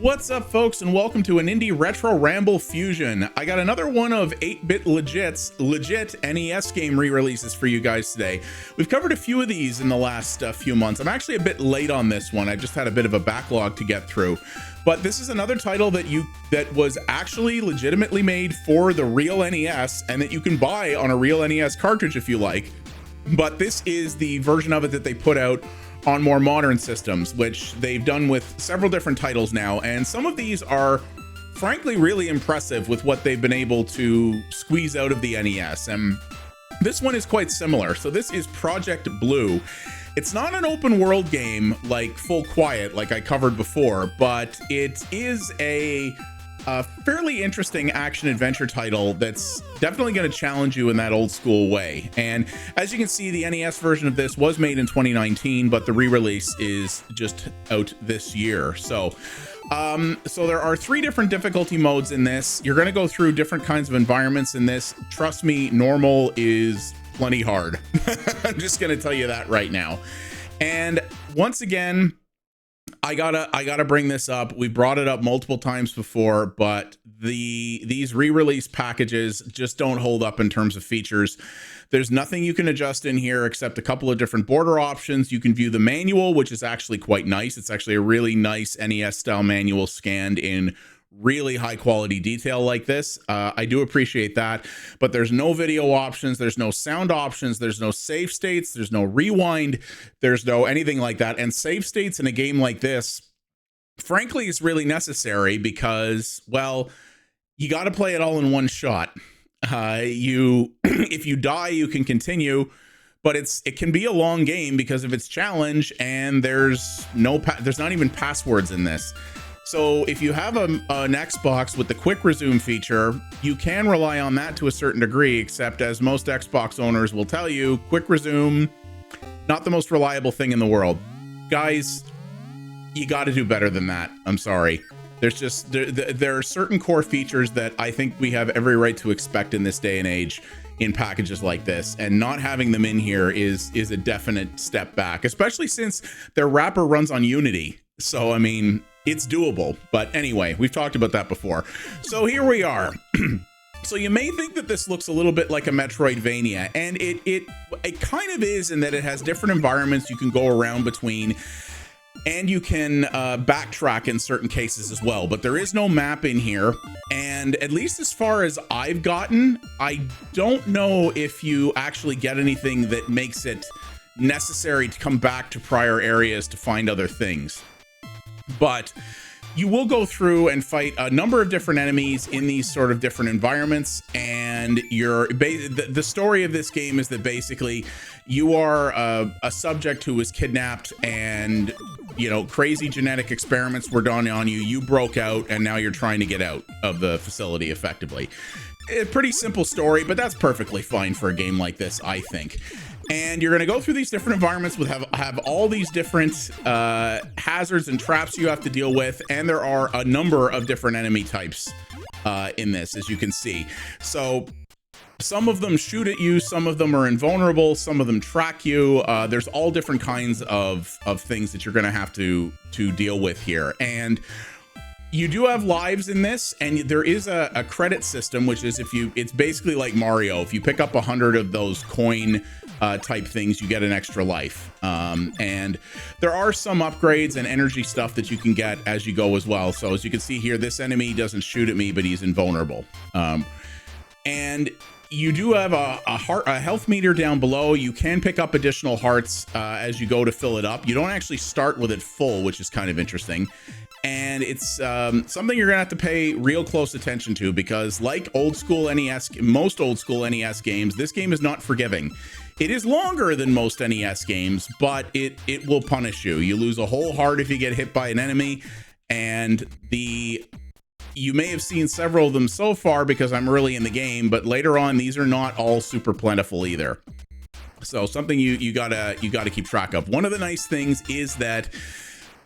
What's up, folks, and welcome to an Indie Retro Ramble Fusion. I got another one of 8-bit legit NES game re-releases for you guys today. We've covered a few of these in the last few months. I'm actually a bit late on this one. I just had a bit of a backlog to get through. But this is another title that was actually legitimately made for the real NES and that you can buy on a real NES cartridge if you like. But this is the version of it that they put out on more modern systems, which they've done with several different titles now, and some of these are frankly really impressive with what they've been able to squeeze out of the NES, and this one is quite similar. So this is Project Blue. It's not an open world game like Full Quiet like I covered before, but it is a fairly interesting action adventure title that's definitely going to challenge you in that old school way. And as you can see, the NES version of this was made in 2019, but the re-release is just out this year. So there are 3 different difficulty modes in this. You're going to go through different kinds of environments in this. Trust me, normal is plenty hard. I'm just going to tell you that right now. And once again, I gotta bring this up. We brought it up multiple times before, but these re-release packages just don't hold up in terms of features. There's nothing you can adjust in here except a couple of different border options. You can view the manual, which is actually quite nice. It's actually a really nice NES style manual scanned in really high quality detail like this. I do appreciate that, but there's no video options, there's no sound options, there's no save states, there's no rewind, there's no anything like that. And save states in a game like this, frankly, is really necessary because, well, you got to play it all in one shot. If you die, you can continue, but it can be a long game because of its challenge, and there's not even passwords in this. So if you have an Xbox with the quick resume feature, you can rely on that to a certain degree, except as most Xbox owners will tell you, quick resume, not the most reliable thing in the world. Guys, you got to do better than that. I'm sorry. There's just, there are certain core features that I think we have every right to expect in this day and age in packages like this, and not having them in here is a definite step back, especially since their wrapper runs on Unity. So, I mean, it's doable. But anyway, we've talked about that before. So here we are. So you may think that this looks a little bit like a Metroidvania, and it kind of is, in that it has different environments you can go around between, and you can backtrack in certain cases as well. But there is no map in here, and at least as far as I've gotten, I don't know if you actually get anything that makes it necessary to come back to prior areas to find other things. But you will go through and fight a number of different enemies in these sort of different environments, and the story of this game is that basically you are a subject who was kidnapped, and crazy genetic experiments were done on you. You broke out, and now you're trying to get out of the facility effectively. A pretty simple story, but that's perfectly fine for a game like this, I think. And you're going to go through these different environments with have all these different hazards and traps you have to deal with, and there are a number of different enemy types in this, as you can see. So some of them shoot at you, some of them are invulnerable, some of them track you. There's all different kinds of things that you're going to have to deal with here. And you do have lives in this, and there is a credit system, which is it's basically like Mario. If you pick up 100 of those coin type things, you get an extra life. And there are some upgrades and energy stuff that you can get as you go as well. So as you can see here, this enemy doesn't shoot at me, but he's invulnerable. And you do have a health meter down below. You can pick up additional hearts as you go to fill it up. You don't actually start with it full, which is kind of interesting. And it's something you're gonna have to pay real close attention to, because like most old school NES games, this game is not forgiving. It is longer than most NES games, but it will punish you. You lose a whole heart if you get hit by an enemy, and you may have seen several of them so far because I'm early in the game, but later on these are not all super plentiful either. So something you gotta keep track of. One of the nice things is that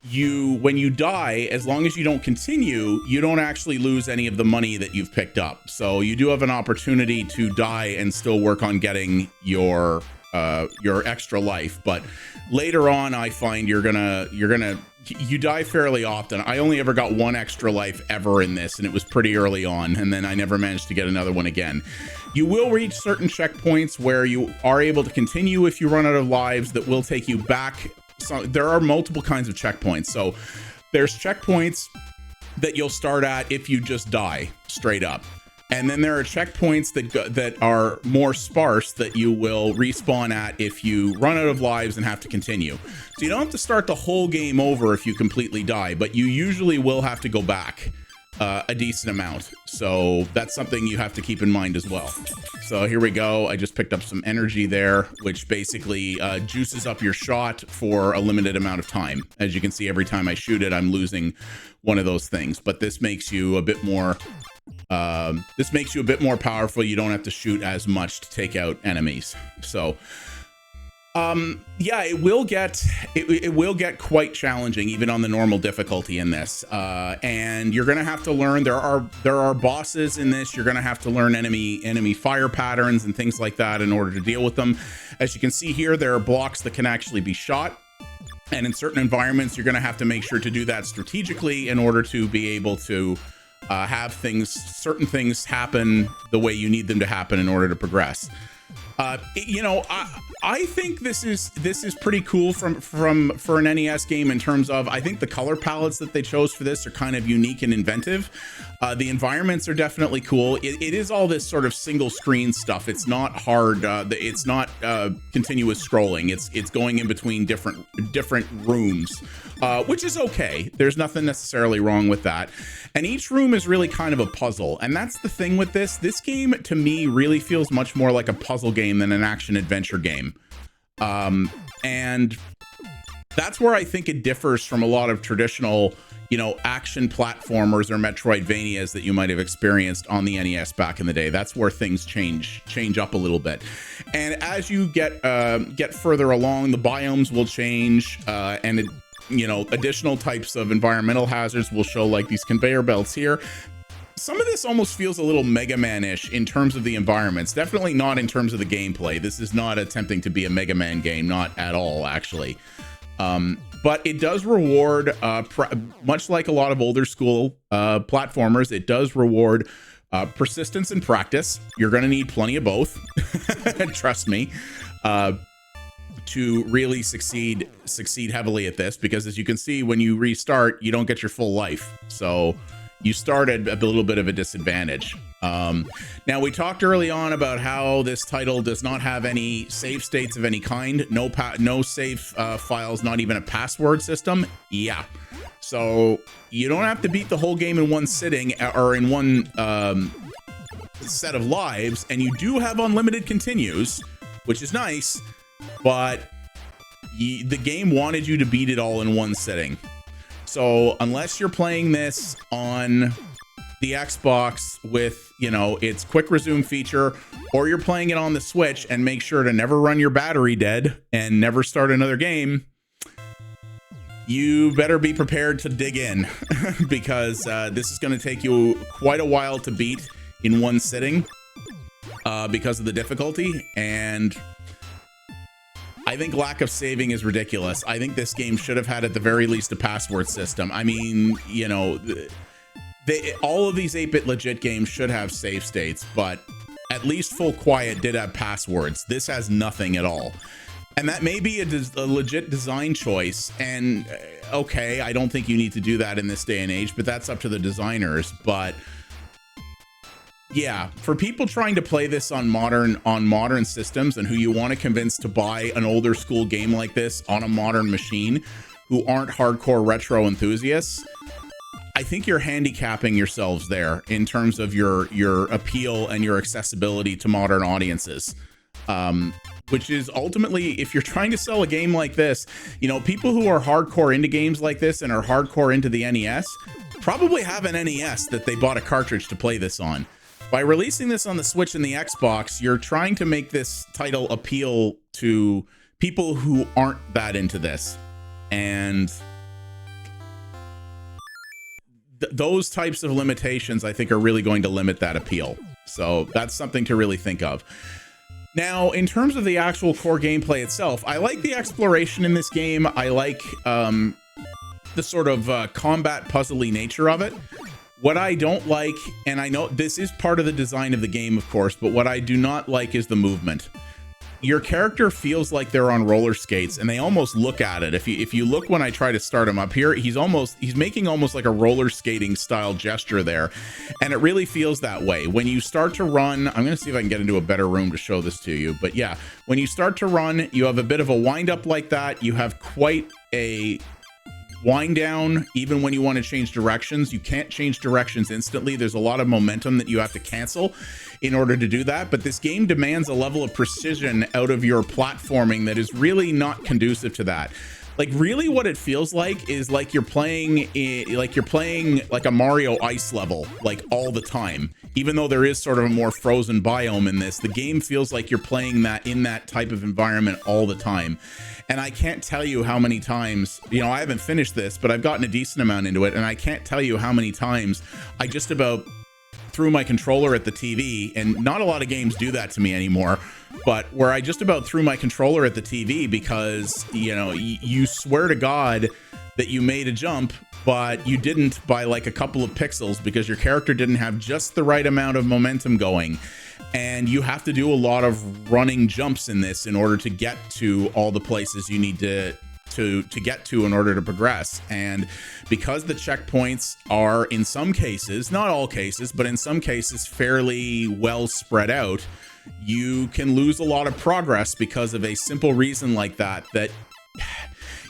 when you die, as long as you don't continue, you don't actually lose any of the money that you've picked up. So you do have an opportunity to die and still work on getting your extra life. But later on, I find you're gonna you die fairly often. I only ever got one extra life ever in this, and it was pretty early on, and then I never managed to get another one again. You will reach certain checkpoints where you are able to continue if you run out of lives that will take you back. So there are multiple kinds of checkpoints. So there's checkpoints that you'll start at if you just die straight up. And then there are checkpoints that are more sparse that you will respawn at if you run out of lives and have to continue. So you don't have to start the whole game over if you completely die, but you usually will have to go back a decent amount. So that's something you have to keep in mind as well. So here we go. I just picked up some energy there, which basically juices up your shot for a limited amount of time. As you can see, every time I shoot it, I'm losing one of those things, but this makes you a bit more powerful. You don't have to shoot as much to take out enemies. So yeah, it will get quite challenging even on the normal difficulty in this, and you're gonna have to learn. There are bosses in this. You're gonna have to learn enemy fire patterns and things like that in order to deal with them. As you can see here, there are blocks that can actually be shot, and in certain environments you're gonna have to make sure to do that strategically in order to be able to have certain things happen the way you need them to happen in order to progress. You know, I think this is pretty cool for an NES game in terms of, I think the color palettes that they chose for this are kind of unique and inventive. The environments are definitely cool. It is all this sort of single screen stuff. It's not hard. It's not continuous scrolling. It's going in between different rooms, which is okay. There's nothing necessarily wrong with that. And each room is really kind of a puzzle. And that's the thing with this. This game, to me, really feels much more like a puzzle game than an action adventure game. And that's where I think it differs from a lot of traditional, you know, action platformers or Metroidvanias that you might have experienced on the NES back in the day. That's where things change up a little bit. And as you get further along, the biomes will change, and you know, additional types of environmental hazards will show, like these conveyor belts here. Some of this almost feels a little Mega Man-ish in terms of the environments, definitely not in terms of the gameplay. This is not attempting to be a Mega Man game, not at all, actually. But it does reward, much like a lot of older school platformers, it does reward persistence and practice. You're going to need plenty of both, trust me, to really succeed heavily at this, because as you can see, when you restart, you don't get your full life. So you start at a little bit of a disadvantage. Now, we talked early on about how this title does not have any save states of any kind. No save files, not even a password system. Yeah. So you don't have to beat the whole game in one sitting or in one set of lives. And you do have unlimited continues, which is nice, but the game wanted you to beat it all in one sitting. So unless you're playing this on the Xbox with, you know, its quick resume feature, or you're playing it on the Switch, and make sure to never run your battery dead and never start another game, you better be prepared to dig in because this is going to take you quite a while to beat in one sitting because of the difficulty. And I think lack of saving is ridiculous. I think this game should have had at the very least a password system. I mean, you know, all of these 8-bit legit games should have save states, but at least Full Quiet did have passwords. This has nothing at all. And that may be a legit design choice. And okay, I don't think you need to do that in this day and age, but that's up to the designers. But yeah, for people trying to play this on modern systems and who you want to convince to buy an older school game like this on a modern machine, who aren't hardcore retro enthusiasts, I think you're handicapping yourselves there in terms of your appeal and your accessibility to modern audiences. Which is ultimately, if you're trying to sell a game like this, you know, people who are hardcore into games like this and are hardcore into the NES probably have an NES that they bought a cartridge to play this on. By releasing this on the Switch and the Xbox, you're trying to make this title appeal to people who aren't that into this. And those types of limitations, I think, are really going to limit that appeal. So that's something to really think of. Now, in terms of the actual core gameplay itself, I like the exploration in this game. I like the sort of combat puzzly nature of it. What I don't like, and I know this is part of the design of the game, of course, but what I do not like is the movement. Your character feels like they're on roller skates, and they almost look at it. If you look when I try to start him up here, he's making almost like a roller skating style gesture there, and it really feels that way. When you start to run, I'm going to see if I can get into a better room to show this to you, but yeah, when you start to run, you have a bit of a wind up like that. You have quite a wind down. Even when you want to change directions, you can't change directions instantly. There's a lot of momentum that you have to cancel in order to do that, but this game demands a level of precision out of your platforming that is really not conducive to that. Like, really what it feels like is like you're playing like a Mario ice level, like all the time. Even though there is sort of a more frozen biome in this, the game feels like you're playing that in that type of environment all the time. And I can't tell you how many times, you know, I haven't finished this, but I've gotten a decent amount into it, and I can't tell you how many times I just about threw my controller at the TV, and not a lot of games do that to me anymore, but where I just about threw my controller at the TV because, you know, you swear to God that you made a jump, but you didn't by like a couple of pixels because your character didn't have just the right amount of momentum going. And you have to do a lot of running jumps in this in order to get to all the places you need to get to in order to progress. And because the checkpoints are in some cases, not all cases, but in some cases fairly well spread out, you can lose a lot of progress because of a simple reason like that,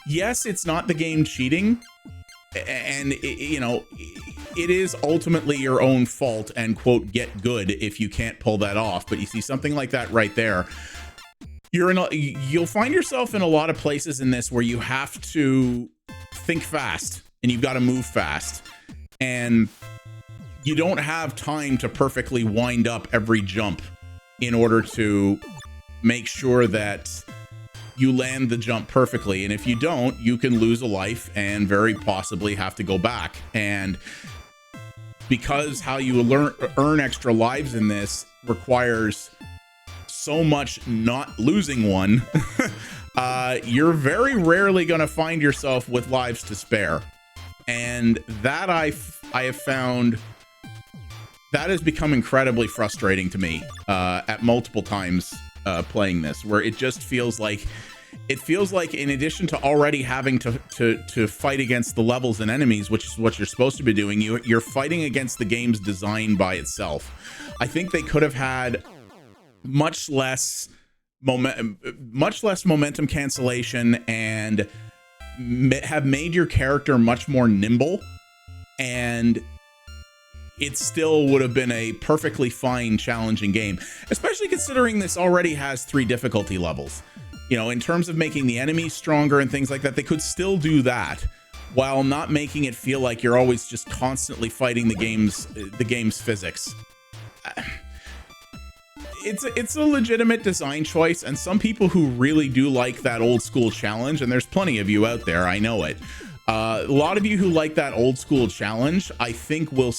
yes, it's not the game cheating, and you know, it is ultimately your own fault and quote get good if you can't pull that off. But you see something like that right there, you'll find yourself in a lot of places in this where you have to think fast and you've got to move fast, and you don't have time to perfectly wind up every jump in order to make sure that you land the jump perfectly. And if you don't, you can lose a life and very possibly have to go back. And because how you earn extra lives in this requires so much not losing one, you're very rarely going to find yourself with lives to spare. And that I have found that has become incredibly frustrating to me at multiple times playing this, where it just feels like in addition to already having to fight against the levels and enemies, which is what you're supposed to be doing, you're fighting against the game's design by itself. I think they could have had much less momentum cancellation and have made your character much more nimble, and it still would have been a perfectly fine challenging game, especially considering this already has 3 difficulty levels. You know, in terms of making the enemies stronger and things like that, they could still do that while not making it feel like you're always just constantly fighting the game's physics. It's a legitimate design choice, and some people who really do like that old school challenge, and there's plenty of you out there, I know it. A lot of you who like that old school challenge, I think will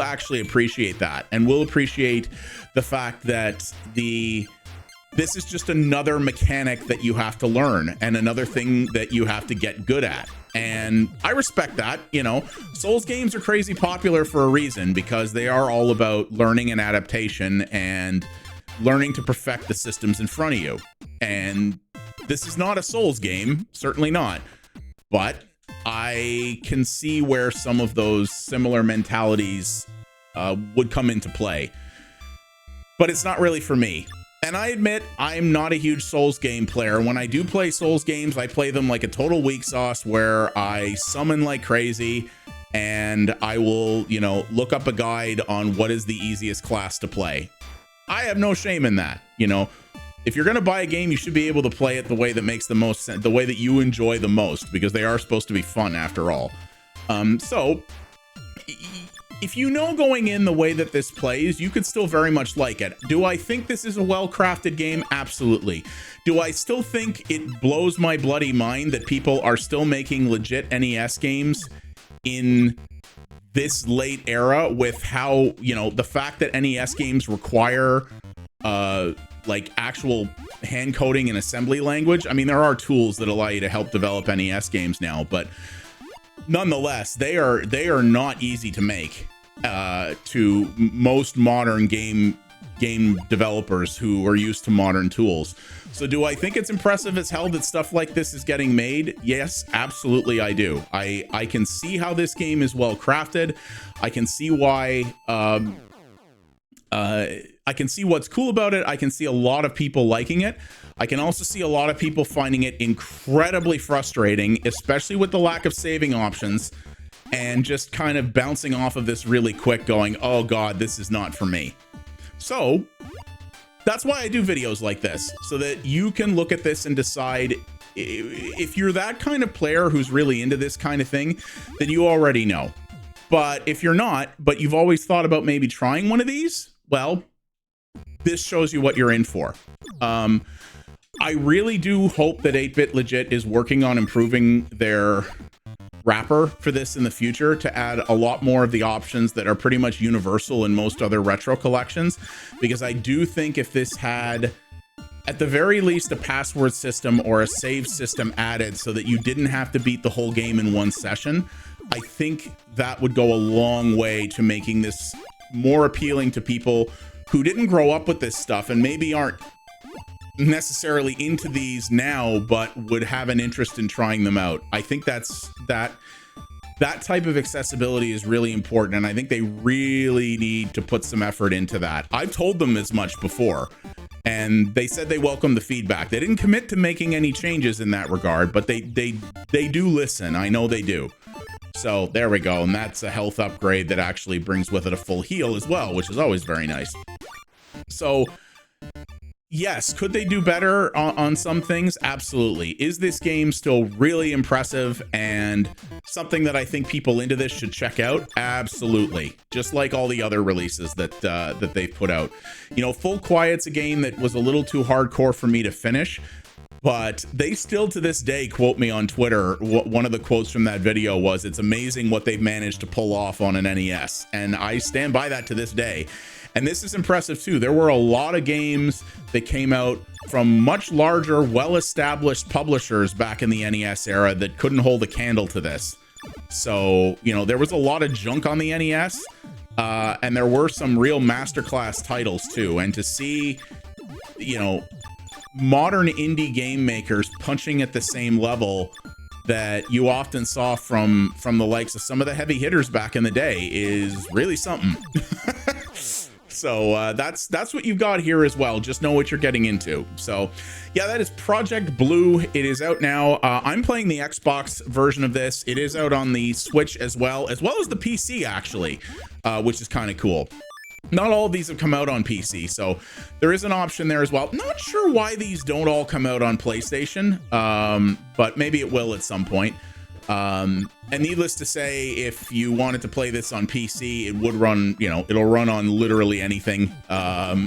actually appreciate that, and will appreciate the fact that this is just another mechanic that you have to learn and another thing that you have to get good at. And I respect that. You know, Souls games are crazy popular for a reason, because they are all about learning and adaptation and learning to perfect the systems in front of you. And this is not a Souls game, certainly not. But I can see where some of those similar mentalities would come into play. But it's not really for me. And I admit, I'm not a huge Souls game player. When I do play Souls games, I play them like a total weak sauce, where I summon like crazy, and I will, you know, look up a guide on what is the easiest class to play. I have no shame in that. You know, if you're going to buy a game, you should be able to play it the way that makes the most sense, the way that you enjoy the most, because they are supposed to be fun after all. So if you know going in the way that this plays, you could still very much like it. Do I think this is a well-crafted game? Absolutely. Do I still think it blows my bloody mind that people are still making legit NES games in this late era, with how, you know, the fact that NES games require like actual hand coding and assembly language. I mean, there are tools that allow you to help develop NES games now, but nonetheless, they are not easy to make to most modern game developers who are used to modern tools. So do I think it's impressive as hell that stuff like this is getting made? Yes, absolutely I do. I can see how this game is well crafted. I can see why I can see what's cool about it. I can see a lot of people liking it. I can also see a lot of people finding it incredibly frustrating, especially with the lack of saving options, and just kind of bouncing off of this really quick going, oh God, this is not for me. So that's why I do videos like this, so that you can look at this and decide if you're that kind of player who's really into this kind of thing, then you already know. But if you're not, but you've always thought about maybe trying one of these, well, this shows you what you're in for. I really do hope that 8-Bit Legit is working on improving their wrapper for this in the future to add a lot more of the options that are pretty much universal in most other retro collections, because I do think if this had at the very least a password system or a save system added so that you didn't have to beat the whole game in one session, I think that would go a long way to making this more appealing to people who didn't grow up with this stuff and maybe aren't necessarily into these now, but would have an interest in trying them out. I think that type of accessibility is really important, and I think they really need to put some effort into that. I've told them as much before, and they said they welcome the feedback. They didn't commit to making any changes in that regard, but they do listen. I know they do. So there we go, and that's a health upgrade that actually brings with it a full heal as well, which is always very nice. So yes, could they do better on some things? Absolutely. Is this game still really impressive and something that I think people into this should check out? Absolutely. Just like all the other releases that they've put out. You know, Full Quiet's a game that was a little too hardcore for me to finish, but they still to this day quote me on Twitter. One of the quotes from that video was, "It's amazing what they've managed to pull off on an NES." And I stand by that to this day. And this is impressive too. There were a lot of games that came out from much larger, well-established publishers back in the NES era that couldn't hold a candle to this. So, you know, there was a lot of junk on the NES, and there were some real masterclass titles too. And to see, you know, modern indie game makers punching at the same level that you often saw from the likes of some of the heavy hitters back in the day is really something. So that's what you've got here as well. Just know what you're getting into. So yeah, that is Project Blue. It is out now. I'm playing the Xbox version of this. It is out on the Switch as well as the PC actually, which is kind of cool. Not all of these have come out on PC, so there is an option there as well. Not sure why these don't all come out on PlayStation, but maybe it will at some point. And needless to say, if you wanted to play this on PC, it would run, you know, it'll run on literally anything.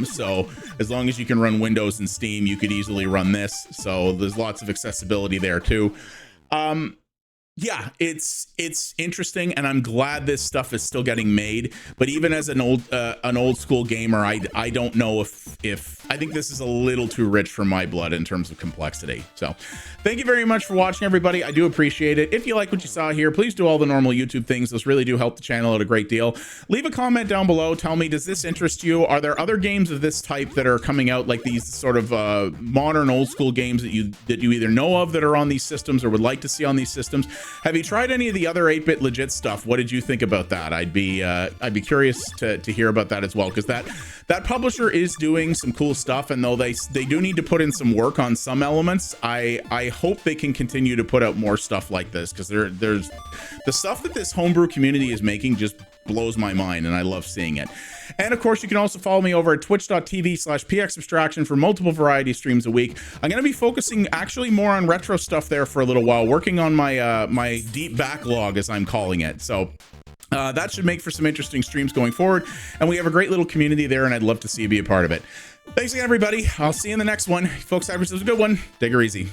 So as long as you can run Windows and Steam, you could easily run this. So there's lots of accessibility there too. Yeah, it's interesting, and I'm glad this stuff is still getting made. But even as an old school gamer, I don't know if I think this is a little too rich for my blood in terms of complexity. So thank you very much for watching, everybody. I do appreciate it. If you like what you saw here, please do all the normal YouTube things. Those really do help the channel out a great deal. Leave a comment down below. Tell me, does this interest you? Are there other games of this type that are coming out, like these sort of modern old school games that you either know of that are on these systems or would like to see on these systems? Have you tried any of the other 8-Bit Legit stuff? What did you think about that? I'd be curious to hear about that as well, because that publisher is doing some cool stuff, and though they do need to put in some work on some elements, I hope they can continue to put out more stuff like this, because there's the stuff that this homebrew community is making just blows my mind, and I love seeing it. And of course, you can also follow me over at twitch.tv/pxabstraction for multiple variety streams a week. I'm going to be focusing actually more on retro stuff there for a little while, working on my my deep backlog, as I'm calling it. So that should make for some interesting streams going forward, and we have a great little community there, and I'd love to see you be a part of it. Thanks again, everybody. I'll see you in the next one. Folks, have yourselves a good one. Take her easy.